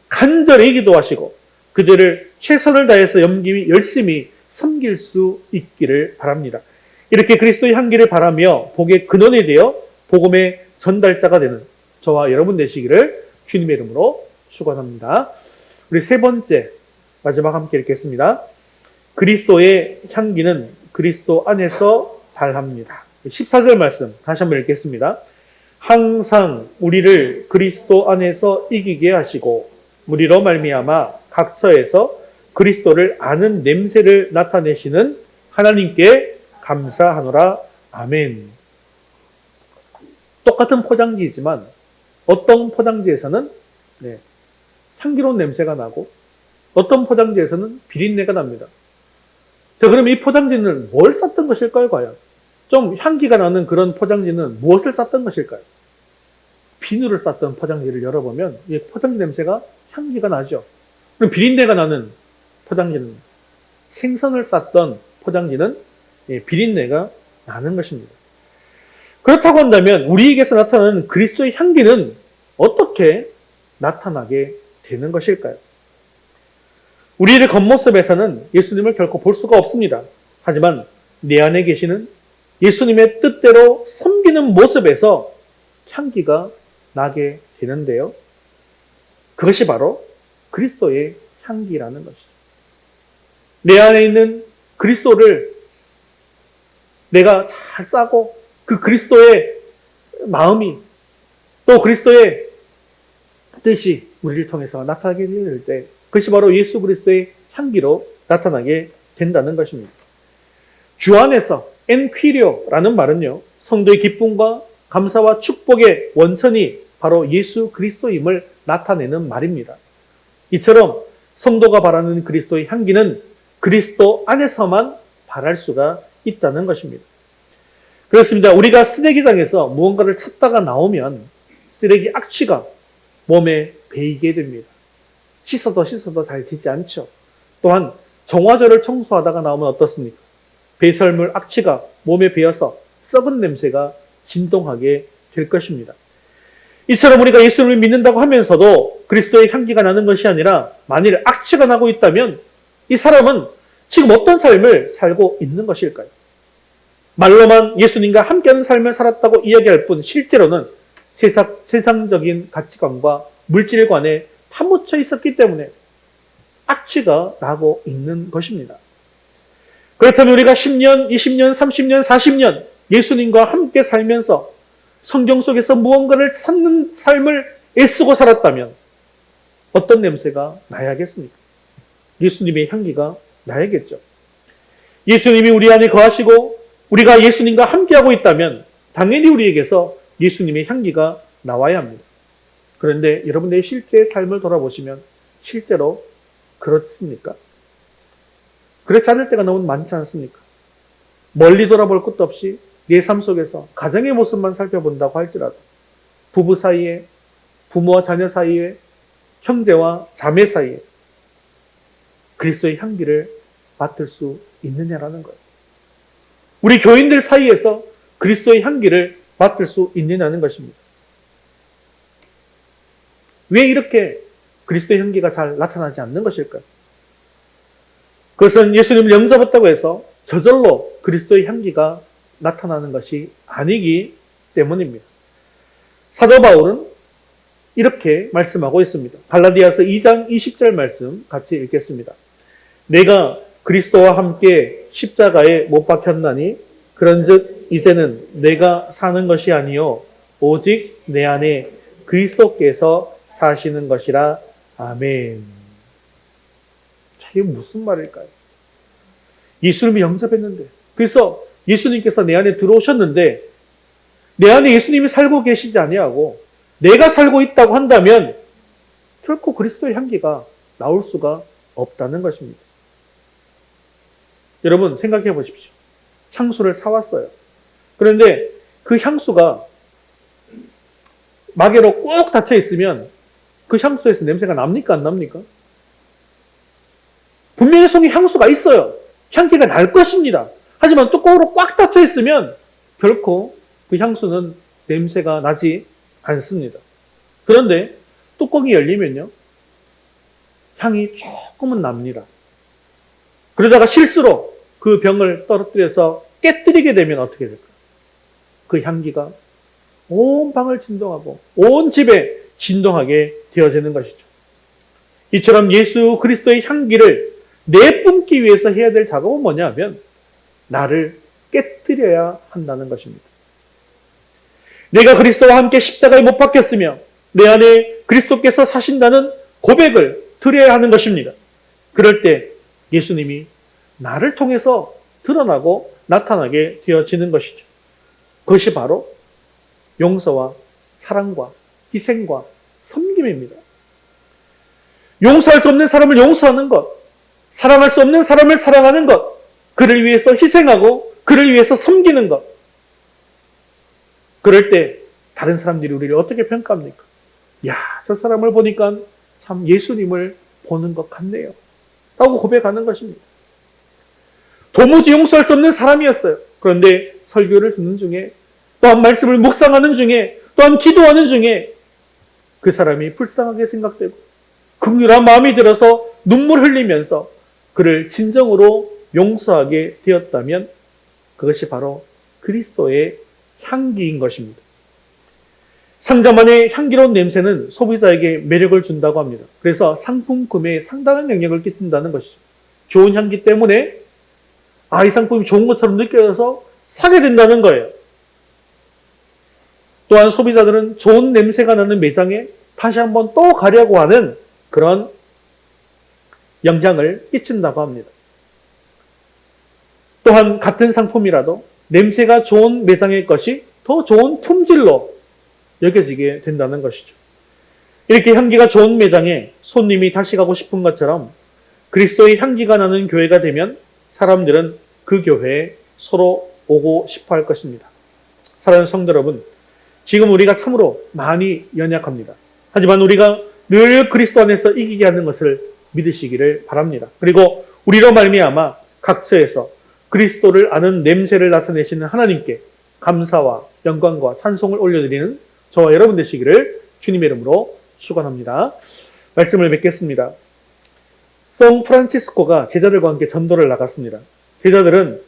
간절히 기도하시고 그들을 최선을 다해서 열심히 섬길 수 있기를 바랍니다. 이렇게 그리스도의 향기를 바라며 복의 근원이 되어 복음의 전달자가 되는 저와 여러분 되시기를 주님의 이름으로 축원합니다. 우리 세 번째 마지막 함께 읽겠습니다. 그리스도의 향기는 그리스도 안에서 발합니다. 14절 말씀 다시 한번 읽겠습니다. 항상 우리를 그리스도 안에서 이기게 하시고 우리로 말미암아 각처에서 그리스도를 아는 냄새를 나타내시는 하나님께 감사하노라. 아멘. 똑같은 포장지이지만 어떤 포장지에서는 향기로운 냄새가 나고 어떤 포장지에서는 비린내가 납니다. 자, 그럼 이 포장지는 뭘 쌌던 것일까요, 과연? 좀 향기가 나는 그런 포장지는 무엇을 쌌던 것일까요? 비누를 쌌던 포장지를 열어보면 이 포장지 냄새가 향기가 나죠. 그럼 비린내가 나는 포장지는 생선을 쌌던 포장지는 비린내가 나는 것입니다. 그렇다고 한다면 우리에게서 나타나는 그리스도의 향기는 어떻게 나타나게 되는 것일까요? 우리의 겉모습에서는 예수님을 결코 볼 수가 없습니다. 하지만 내 안에 계시는 예수님의 뜻대로 섬기는 모습에서 향기가 나게 되는데요. 그것이 바로 그리스도의 향기라는 것이죠. 내 안에 있는 그리스도를 내가 잘 싸고 그 그리스도의 마음이 또 그리스도의 뜻이 우리를 통해서 나타나게 될 때 그것이 바로 예수 그리스도의 향기로 나타나게 된다는 것입니다. 주 안에서 엔퀴리오라는 말은요, 성도의 기쁨과 감사와 축복의 원천이 바로 예수 그리스도임을 나타내는 말입니다. 이처럼 성도가 바라는 그리스도의 향기는 그리스도 안에서만 바랄 수가 있다는 것입니다. 그렇습니다. 우리가 쓰레기장에서 무언가를 찾다가 나오면 쓰레기 악취가 몸에 배이게 됩니다. 씻어도 잘 지지 않죠. 또한 정화조를 청소하다가 나오면 어떻습니까? 배설물 악취가 몸에 배어서 썩은 냄새가 진동하게 될 것입니다. 이처럼 우리가 예수를 믿는다고 하면서도 그리스도의 향기가 나는 것이 아니라 만일 악취가 나고 있다면 이 사람은 지금 어떤 삶을 살고 있는 것일까요? 말로만 예수님과 함께하는 삶을 살았다고 이야기할 뿐 실제로는 세상적인 가치관과 물질관에 파묻혀 있었기 때문에 악취가 나고 있는 것입니다. 그렇다면 우리가 10년, 20년, 30년, 40년 예수님과 함께 살면서 성경 속에서 무언가를 찾는 삶을 애쓰고 살았다면 어떤 냄새가 나야겠습니까? 예수님의 향기가 나야겠죠. 예수님이 우리 안에 거하시고 우리가 예수님과 함께하고 있다면 당연히 우리에게서 예수님의 향기가 나와야 합니다. 그런데 여러분들의 실제의 삶을 돌아보시면 실제로 그렇습니까? 그렇지 않을 때가 너무 많지 않습니까? 멀리 돌아볼 것도 없이 내 삶 속에서 가정의 모습만 살펴본다고 할지라도 부부 사이에, 부모와 자녀 사이에, 형제와 자매 사이에 그리스도의 향기를 맡을 수 있느냐라는 거예요. 우리 교인들 사이에서 그리스도의 향기를 맡을 수 있느냐는 것입니다. 왜 이렇게 그리스도의 향기가 잘 나타나지 않는 것일까요? 그것은 예수님을 영접했다고 해서 저절로 그리스도의 향기가 나타나는 것이 아니기 때문입니다. 사도 바울은 이렇게 말씀하고 있습니다. 갈라디아서 2장 20절 말씀 같이 읽겠습니다. 내가 그리스도와 함께 십자가에 못 박혔나니 그런즉 이제는 내가 사는 것이 아니요 오직 내 안에 그리스도께서 사시는 것이라. 아멘. 자, 이게 무슨 말일까요? 예수님이 영접했는데, 그래서 예수님께서 내 안에 들어오셨는데 내 안에 예수님이 살고 계시지 아니하고 내가 살고 있다고 한다면 결코 그리스도의 향기가 나올 수가 없다는 것입니다. 여러분 생각해 보십시오. 향수를 사왔어요. 그런데 그 향수가 마개로 꼭 닫혀 있으면 그 향수에서 냄새가 납니까? 안 납니까? 분명히 속에 향수가 있어요. 향기가 날 것입니다. 하지만 뚜껑으로 꽉 닫혀 있으면 결코 그 향수는 냄새가 나지 않습니다. 그런데 뚜껑이 열리면요, 향이 조금은 납니다. 그러다가 실수로 그 병을 떨어뜨려서 깨뜨리게 되면 어떻게 될까요? 그 향기가 온 방을 진동하고 온 집에 진동하게 되어지는 것이죠. 이처럼 예수 그리스도의 향기를 내뿜기 위해서 해야 될 작업은 뭐냐면 나를 깨뜨려야 한다는 것입니다. 내가 그리스도와 함께 십자가에 못 박혔으며 내 안에 그리스도께서 사신다는 고백을 드려야 하는 것입니다. 그럴 때 예수님이 나를 통해서 드러나고 나타나게 되어지는 것이죠. 그것이 바로 용서와 사랑과 희생과 섬김입니다. 용서할 수 없는 사람을 용서하는 것, 사랑할 수 없는 사람을 사랑하는 것, 그를 위해서 희생하고 그를 위해서 섬기는 것. 그럴 때 다른 사람들이 우리를 어떻게 평가합니까? 야, 저 사람을 보니까 참 예수님을 보는 것 같네요 라고 고백하는 것입니다. 도무지 용서할 수 없는 사람이었어요. 그런데 설교를 듣는 중에, 또한 말씀을 묵상하는 중에, 또한 기도하는 중에 그 사람이 불쌍하게 생각되고 긍휼한 마음이 들어서 눈물 흘리면서 그를 진정으로 용서하게 되었다면 그것이 바로 그리스도의 향기인 것입니다. 상자만의 향기로운 냄새는 소비자에게 매력을 준다고 합니다. 그래서 상품 구매에 상당한 영향을 끼친다는 것이죠. 좋은 향기 때문에 이 상품이 좋은 것처럼 느껴져서 사게 된다는 거예요. 또한 소비자들은 좋은 냄새가 나는 매장에 다시 한번 또 가려고 하는 그런 영향을 끼친다고 합니다. 또한 같은 상품이라도 냄새가 좋은 매장의 것이 더 좋은 품질로 여겨지게 된다는 것이죠. 이렇게 향기가 좋은 매장에 손님이 다시 가고 싶은 것처럼 그리스도의 향기가 나는 교회가 되면 사람들은 그 교회에 서로 오고 싶어 할 것입니다. 사랑하는 성도 여러분, 지금 우리가 참으로 많이 연약합니다. 하지만 우리가 늘 그리스도 안에서 이기게 하는 것을 믿으시기를 바랍니다. 그리고 우리로 말미암아 각처에서 그리스도를 아는 냄새를 나타내시는 하나님께 감사와 영광과 찬송을 올려드리는 저와 여러분 되시기를 주님의 이름으로 축원합니다. 말씀을 맺겠습니다. 성 프란치스코가 제자들과 함께 전도를 나갔습니다. 제자들은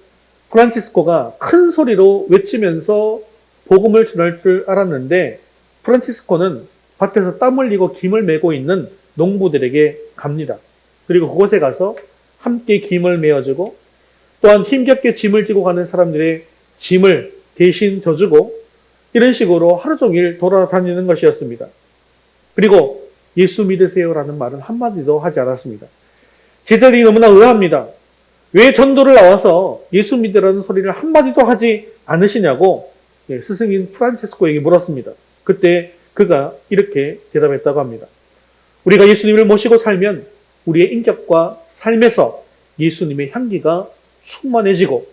프란치스코가 큰 소리로 외치면서 복음을 전할 줄 알았는데 프란치스코는 밭에서 땀 흘리고 김을 메고 있는 농부들에게 갑니다. 그리고 그곳에 가서 함께 김을 메어주고 또한 힘겹게 짐을 지고 가는 사람들의 짐을 대신 져주고 이런 식으로 하루 종일 돌아다니는 것이었습니다. 그리고 예수 믿으세요라는 말은 한마디도 하지 않았습니다. 제자들이 너무나 의아합니다. 왜 전도를 나와서 예수 믿으라는 소리를 한마디도 하지 않으시냐고 스승인 프란체스코에게 물었습니다. 그때 그가 이렇게 대답했다고 합니다. 우리가 예수님을 모시고 살면 우리의 인격과 삶에서 예수님의 향기가 충만해지고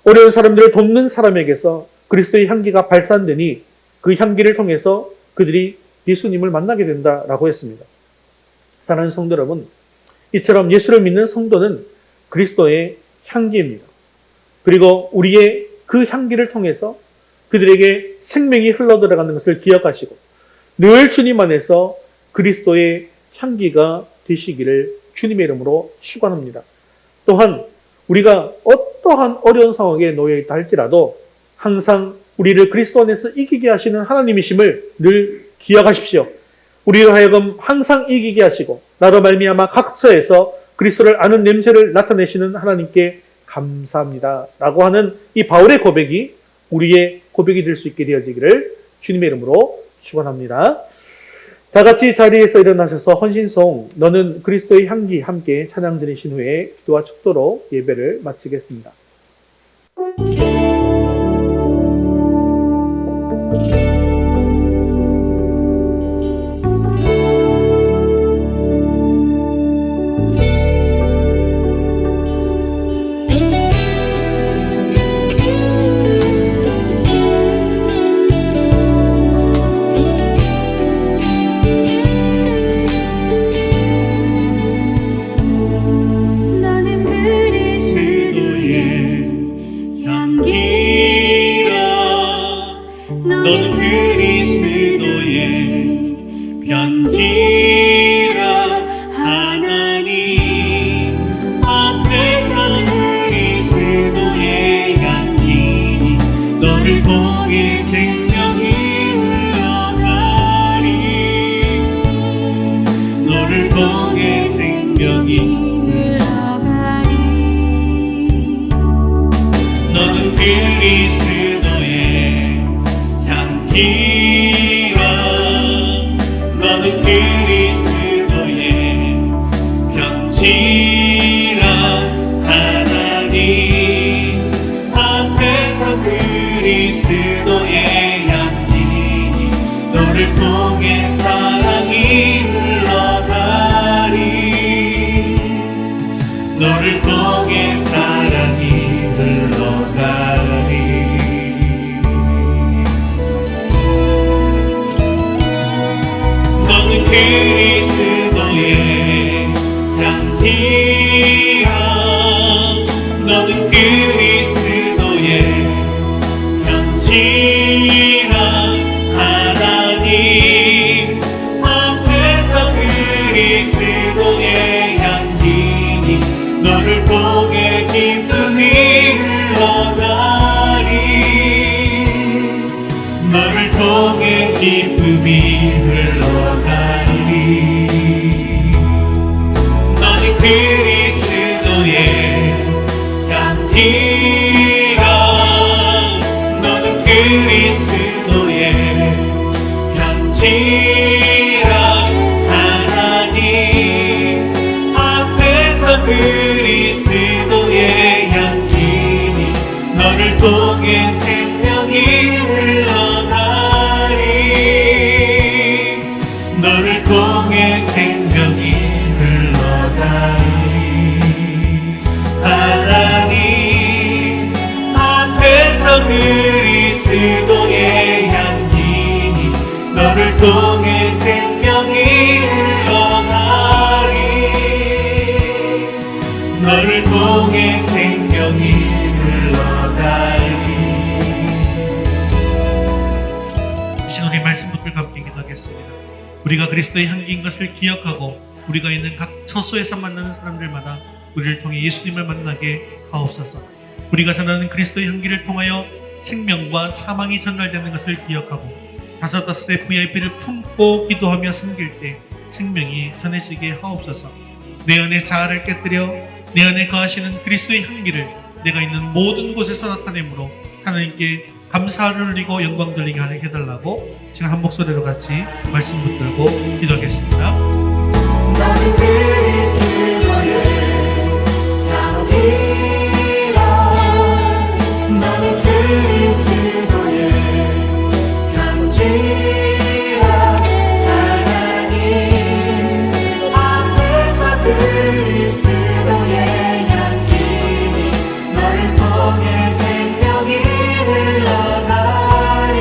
어려운 사람들을 돕는 사람에게서 그리스도의 향기가 발산되니 그 향기를 통해서 그들이 예수님을 만나게 된다라고 했습니다. 사랑하는 성도 여러분, 이처럼 예수를 믿는 성도는 그리스도의 향기입니다. 그리고 우리의 그 향기를 통해서 그들에게 생명이 흘러들어가는 것을 기억하시고 늘 주님 안에서 그리스도의 향기가 되시기를 주님의 이름으로 축원합니다. 또한 우리가 어떠한 어려운 상황에 놓여 있다 할지라도 항상 우리를 그리스도 안에서 이기게 하시는 하나님이심을 늘 기억하십시오. 우리로 하여금 항상 이기게 하시고 나로 말미암아 각처에서 그리스도를 아는 냄새를 나타내시는 하나님께 감사합니다 라고 하는 이 바울의 고백이 우리의 고백이 될 수 있게 되어지기를 주님의 이름으로 축원합니다. 다 같이 자리에서 일어나셔서 헌신송 너는 그리스도의 향기 함께 찬양 드리신 후에 기도와 축도로 예배를 마치겠습니다. 나는 그리스도의 향기라 너는 그리스도의 편지라 하나님 앞에서 그리스도의 향기 너를 통해 생명이 흘러가리 너를 통해 생명이 흘러가리 너는 그리스도의 향기라 너는 그리스도의 편지라 하나님 앞에서 그리스도의 향기 너를 통해 사랑이 흘러가리 너를 통해 사랑이 흘러가리 너는 그리스도의 향기라 너는 그리스도의 편지라 하나님 앞에서 그리스도의 향기 너를 통해 기쁨이 흘러가리 너를 통해 기쁨이 흘러가리 너는 그리스도의 향기라 너는 그리스도의 편지라 하나님 앞에서 그리스도의 향기 너를 통해 생명이 흘러가리 너를 통해 생명이 흘러가리 하나님 앞에서 그리스도의 향기 너를 통해 생명이 흘러가리 너를 통해 생명이 흘러가리 이 시간 우리 말씀 붙들과 함께 기도하겠습니다. 우리가 그리스도의 향기인 것을 기억하고 우리가 있는 각 처소에서 만나는 사람들마다 우리를 통해 예수님을 만나게 하옵소서. 우리가 전하는 그리스도의 향기를 통하여 생명과 사망이 전달되는 것을 기억하고 다섯의 VIP를 품고 기도하며 섬길 때 생명이 전해지게 하옵소서. 내 안에 자아를 깨뜨려 내 안에 거하시는 그리스도의 향기를 내가 있는 모든 곳에서 나타내므로 하나님께 감사를 올리고 영광 돌리게 하게 해달라고 지금 한 목소리로 같이 말씀 붙들고 기도하겠습니다. 너는 그리스도의 향기라 너는 그리스도의 편지라 하나님 앞에서 그리스도의 향기 너를 통해 생명이 흘러가리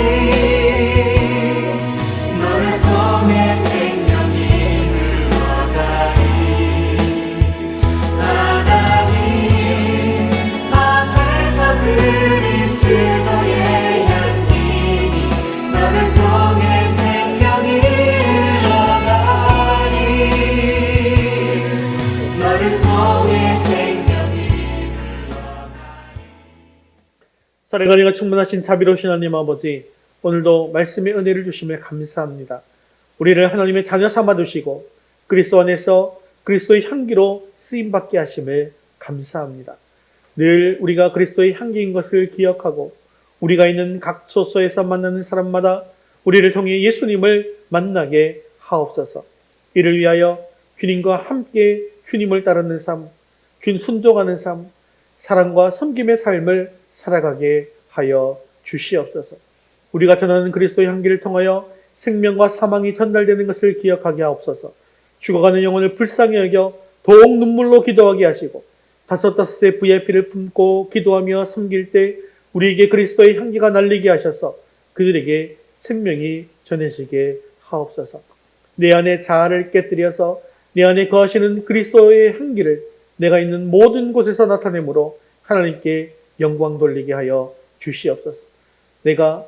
너를 통해 생명이 흘러가리 사랑하니가 충만하신 자비로우신 하나님 아버지, 오늘도 말씀의 은혜를 주심에 감사합니다. 우리를 하나님의 자녀 삼아 두시고 그리스도 안에서 그리스도의 향기로 쓰임받게 하심을 감사합니다. 늘 우리가 그리스도의 향기인 것을 기억하고 우리가 있는 각 처소에서 만나는 사람마다 우리를 통해 예수님을 만나게 하옵소서. 이를 위하여 주님과 함께 주님을 따르는 삶, 주님 순종하는 삶, 사랑과 섬김의 삶을 살아가게 하여 주시옵소서. 우리가 전하는 그리스도의 향기를 통하여 생명과 사망이 전달되는 것을 기억하게 하옵소서. 죽어가는 영혼을 불쌍히 여겨 더욱 눈물로 기도하게 하시고 다섯의 VIP를 품고 기도하며 섬길 때 우리에게 그리스도의 향기가 날리게 하셔서 그들에게 생명이 전해지게 하옵소서. 내 안에 자아를 깨뜨려서 내 안에 거하시는 그리스도의 향기를 내가 있는 모든 곳에서 나타내므로 하나님께 영광 돌리게 하여 주시옵소서. 내가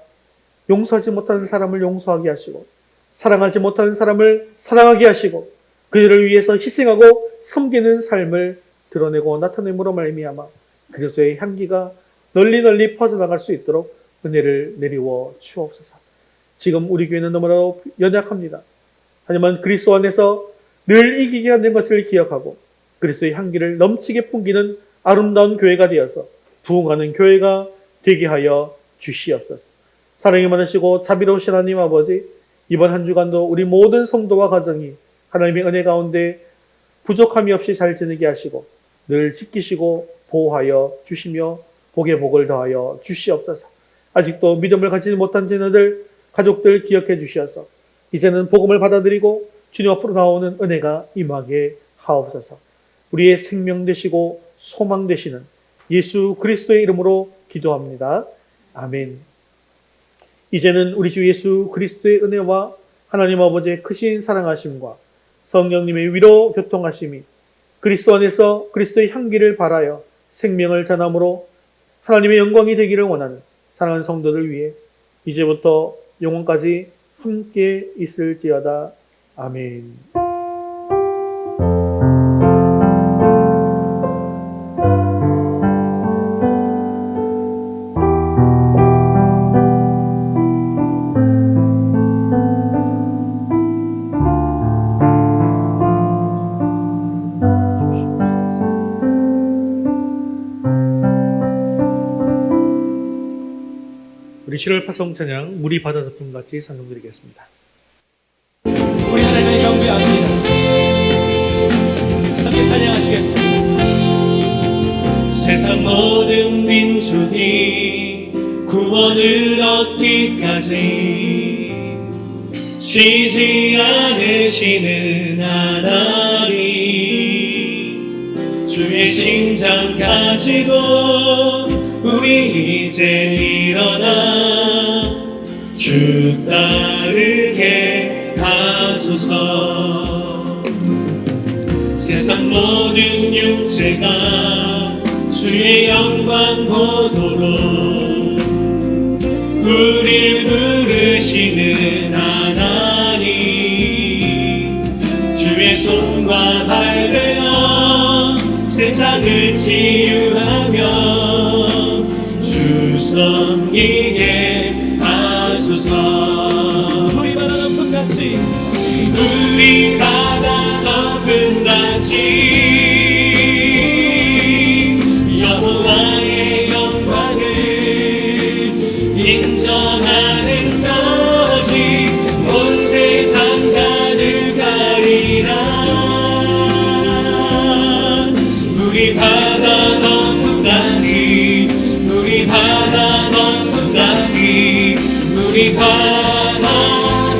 용서하지 못하는 사람을 용서하게 하시고 사랑하지 못하는 사람을 사랑하게 하시고 그들을 위해서 희생하고 섬기는 삶을 드러내고 나타내므로 말미암아 그리스도의 향기가 널리 퍼져나갈 수 있도록 은혜를 내리워 주옵소서. 지금 우리 교회는 너무나도 연약합니다. 하지만 그리스도 안에서 늘 이기게 하는 것을 기억하고 그리스도의 향기를 넘치게 풍기는 아름다운 교회가 되어서 부흥하는 교회가 되게 하여 주시옵소서. 사랑이 많으시고 자비로우신 하나님 아버지, 이번 한 주간도 우리 모든 성도와 가정이 하나님의 은혜 가운데 부족함이 없이 잘 지내게 하시고 늘 지키시고 보호하여 주시며 복의 복을 더하여 주시옵소서. 아직도 믿음을 가지지 못한 자녀들, 가족들 기억해 주셔서 이제는 복음을 받아들이고 주님 앞으로 나오는 은혜가 임하게 하옵소서. 우리의 생명 되시고 소망 되시는 예수 그리스도의 이름으로 기도합니다. 아멘. 이제는 우리 주 예수 그리스도의 은혜와 하나님 아버지의 크신 사랑하심과 성령님의 위로 교통하심이 그리스도 안에서 그리스도의 향기를 발하여 생명을 전함으로 하나님의 영광이 되기를 원하는 사랑하는 성도들 위해 이제부터 영원까지 함께 있을지어다. 아멘. 우리 7월 파송 찬양 물이 바다 덮음 같이 찬송드리겠습니다. 우리 하나님을 경배합니다. 함께 찬양하시겠습니다. 세상 모든 민족이 구원을 얻기까지 쉬지 않으시는 하나님, 주의 심장 가지고 우리 이제 일어나 주 따르게 하소서. 세상 모든 육체가 주의 영광 보도록 우릴 부르시는 하나님, 주의 손과 발 되어 세상을 치유하며 주 섬기게 하소서. 우리 바다 덮음 같이, 우리 바다 덮음 같이 여호와의 영광을 인정하는 것이 온 세상 가득하리라. 우리 바다 덮음 같이, 우리 바다 덮음 같이, 우리 바다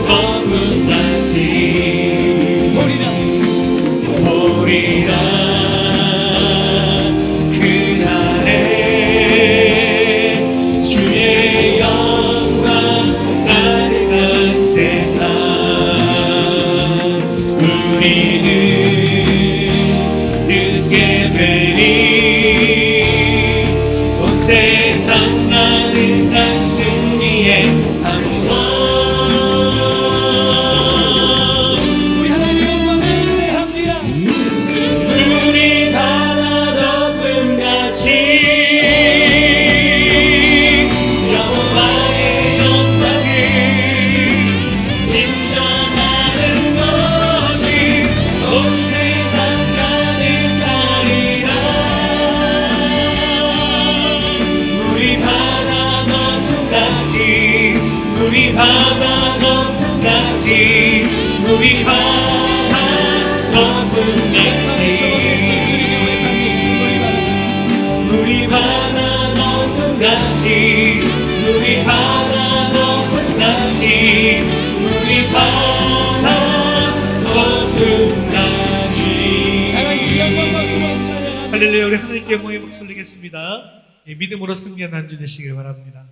덮음 같이 보리라. 그날에 주의 영광 가득한 세상, 우리는 듣게 되리. 온 세상 가득한 승리의 함성. 우리 하나님의 영광을 노래합니다. 우리 바다 덮음 같이 바다 거품같이 우리 바다 거품같이 우리 바다 거품같이 우리 바다 거품같이 우리 바다 거품같이 할렐루야. 우리 하나님께 영광의 박수 올리겠습니다. 믿음으로 승리한 한 주 되시길 바랍니다.